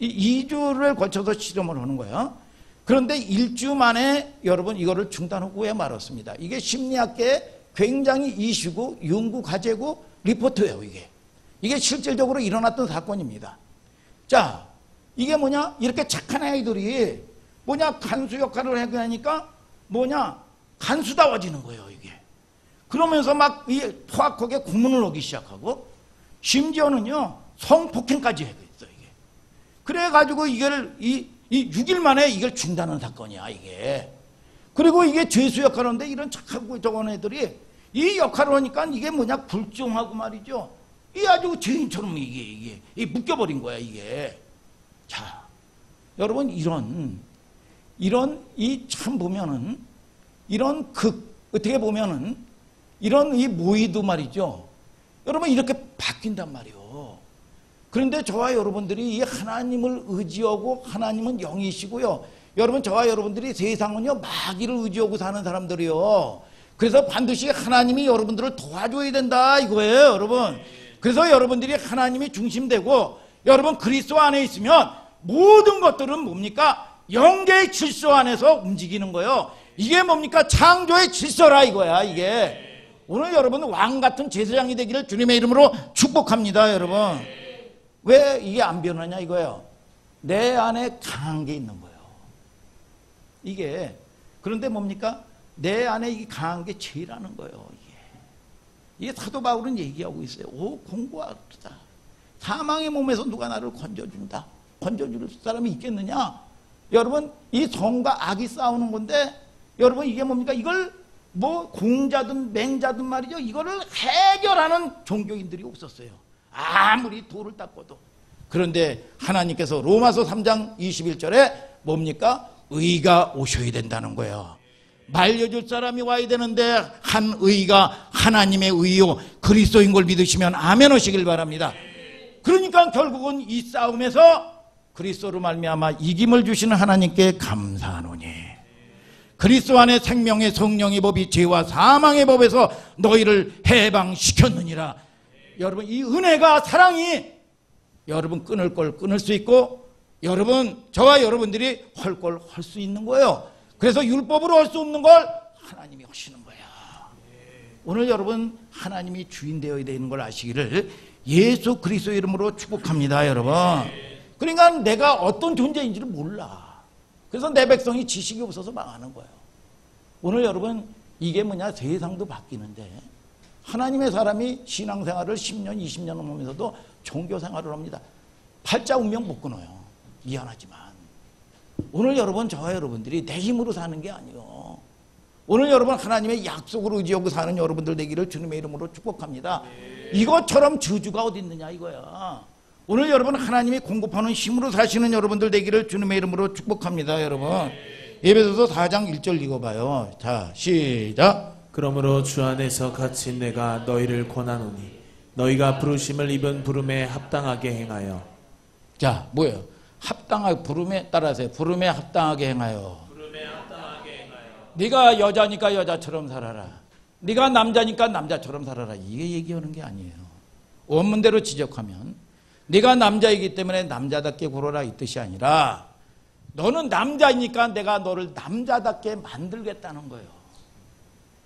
2주를 거쳐서 실험을 하는 거예요. 그런데 1주 만에 여러분 이거를 중단하고 왜 말았습니다. 이게 심리학계의 굉장히 이슈고 연구 과제고 리포트예요. 이게 실질적으로 일어났던 사건입니다. 자, 이게 뭐냐, 이렇게 착한 아이들이 뭐냐, 간수 역할을 하게 하니까 뭐냐, 간수다워지는 거예요. 이게 그러면서 막 포악하게 구문을 하기 시작하고, 심지어는요 성폭행까지 하고 있어요. 이게 그래가지고 이걸 이 6일 만에 이걸 중단한 사건이야. 이게 그리고 이게 죄수 역할을 하는데 이런 착하고 저건 애들이 이 역할을 하니까 이게 뭐냐 불종하고 말이죠. 이 아주 죄인처럼 이게 묶여버린 거야 이게. 자, 여러분 이런 이 참 보면은 이런 어떻게 보면은 이런 이 모의도 말이죠. 여러분 이렇게 바뀐단 말이에요. 그런데 저와 여러분들이 이 하나님을 의지하고 하나님은 영이시고요. 여러분 저와 여러분들이 세상은요 마귀를 의지하고 사는 사람들이요. 그래서 반드시 하나님이 여러분들을 도와줘야 된다 이거예요 여러분. 그래서 여러분들이 하나님이 중심되고 여러분 그리스도 안에 있으면 모든 것들은 뭡니까? 영계의 질서 안에서 움직이는 거예요. 이게 뭡니까? 창조의 질서라 이거야 이게. 오늘 여러분 왕같은 제사장이 되기를 주님의 이름으로 축복합니다 여러분. 왜 이게 안 변하냐 이거예요. 내 안에 강한 게 있는 거예요 이게. 그런데 뭡니까? 내 안에 이 강한 게 죄라는 거예요 이게 사도 바울은 얘기하고 있어요. 오 공고하다. 사망의 몸에서 누가 나를 건져준다. 건져줄 사람이 있겠느냐? 여러분 이 성과 악이 싸우는 건데 여러분 이게 뭡니까? 이걸 뭐 공자든 맹자든 말이죠. 이거를 해결하는 종교인들이 없었어요. 아무리 돌을 닦아도. 그런데 하나님께서 로마서 3장 21절에 뭡니까? 의가 오셔야 된다는 거예요. 말려줄 사람이 와야 되는데 한 의가 하나님의 의요 그리스도인 걸 믿으시면 아멘 하시길 바랍니다. 그러니까 결국은 이 싸움에서 그리스도로 말미암아 이김을 주시는 하나님께 감사하노니 그리스도 안에 생명의 성령의 법이 죄와 사망의 법에서 너희를 해방시켰느니라. 여러분 이 은혜가 사랑이 여러분 끊을 걸 끊을 수 있고 여러분 저와 여러분들이 할 걸 할 수 있는 거예요. 그래서 율법으로 할 수 없는 걸 하나님이 하시는 거야. 오늘 여러분 하나님이 주인 되어야 되는 걸 아시기를 예수 그리스도 이름으로 축복합니다 여러분. 그러니까 내가 어떤 존재인지를 몰라. 그래서 내 백성이 지식이 없어서 망하는 거예요. 오늘 여러분 이게 뭐냐 세상도 바뀌는데 하나님의 사람이 신앙생활을 10년 20년 넘으면서도 종교생활을 합니다. 팔자 운명 못 끊어요. 미안하지만 오늘 여러분 저와 여러분들이 내 힘으로 사는 게 아니에요. 오늘 여러분 하나님의 약속을 의지하고 사는 여러분들 되기를 주님의 이름으로 축복합니다. 이것처럼 저주가 어디 있느냐 이거야. 오늘 여러분 하나님이 공급하는 힘으로 사시는 여러분들 되기를 주님의 이름으로 축복합니다 여러분. 에베소서 4장 1절 읽어봐요. 자 시작. 그러므로 주 안에서 갇힌 내가 너희를 권하노니 너희가 부르심을 입은 부름에 합당하게 행하여. 자 뭐예요? 합당하게 부름에 따라서 부름에 합당하게 행하여. 부름에 합당하게 행하여. 네가 여자니까 여자처럼 살아라. 네가 남자니까 남자처럼 살아라. 이게 얘기하는 게 아니에요. 원문대로 지적하면 네가 남자이기 때문에 남자답게 굴어라 이 뜻이 아니라 너는 남자이니까 내가 너를 남자답게 만들겠다는 거예요.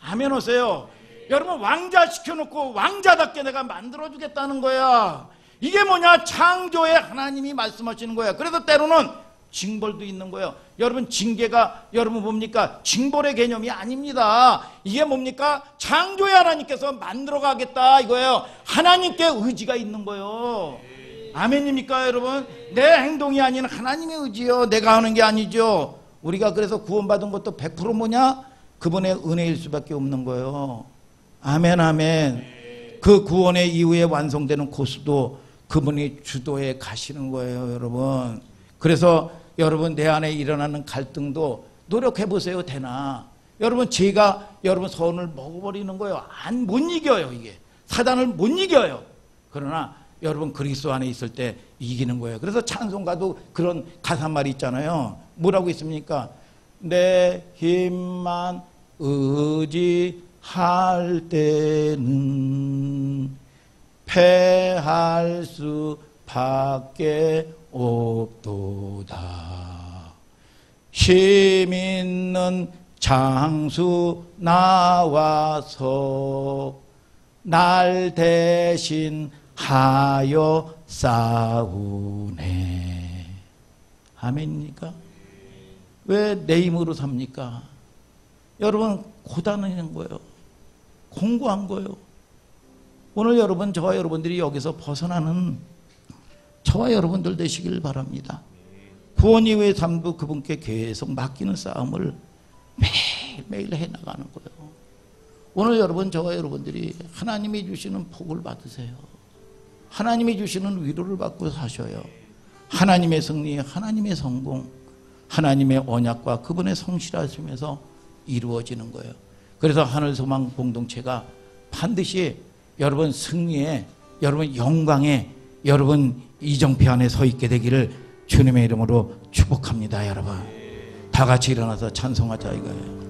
아멘 오세요. 여러분 왕자 시켜놓고 왕자답게 내가 만들어주겠다는 거야. 이게 뭐냐? 창조의 하나님이 말씀하시는 거야. 그래서 때로는 징벌도 있는 거예요. 여러분 징계가 여러분 뭡니까? 징벌의 개념이 아닙니다. 이게 뭡니까? 창조의 하나님께서 만들어 가겠다 이거예요. 하나님께 의지가 있는 거예요. 아멘입니까 여러분? 내 행동이 아닌 하나님의 의지요. 내가 하는 게 아니죠. 우리가 그래서 구원받은 것도 100% 뭐냐? 그분의 은혜일 수밖에 없는 거예요. 아멘 아멘. 그 구원의 이후에 완성되는 코스도 그분이 주도해 가시는 거예요 여러분. 그래서 여러분 내 안에 일어나는 갈등도 노력해 보세요. 되나? 여러분 죄가 여러분 선을 먹어버리는 거예요. 못 이겨요. 이게 사단을 못 이겨요. 그러나 여러분 그리스도 안에 있을 때 이기는 거예요. 그래서 찬송가도 그런 가사말이 있잖아요. 뭐라고 있습니까? 내 힘만 의지할 때는 패할 수밖에 없도다. 힘 있는 장수 나와서 날 대신 하여 싸우네. 아멘입니까? 왜 내 힘으로 삽니까? 여러분 고단한 거예요. 공고한 거예요. 오늘 여러분 저와 여러분들이 여기서 벗어나는 저와 여러분들 되시길 바랍니다. 구원 이후의 삶도 그분께 계속 맡기는 싸움을 매일 매일매일 해나가는 거예요. 오늘 여러분, 저와 여러분들이 하나님이 주시는 복을 받으세요. 하나님이 주시는 위로를 받고 사셔요. 하나님의 승리, 하나님의 성공, 하나님의 언약과 그분의 성실하심에서 이루어지는 거예요. 그래서 하늘소망 공동체가 반드시 여러분 승리에, 여러분 영광에, 여러분 이정표 안에 서 있게 되기를 주님의 이름으로 축복합니다. 여러분 다 같이 일어나서 찬송하자 이거예요.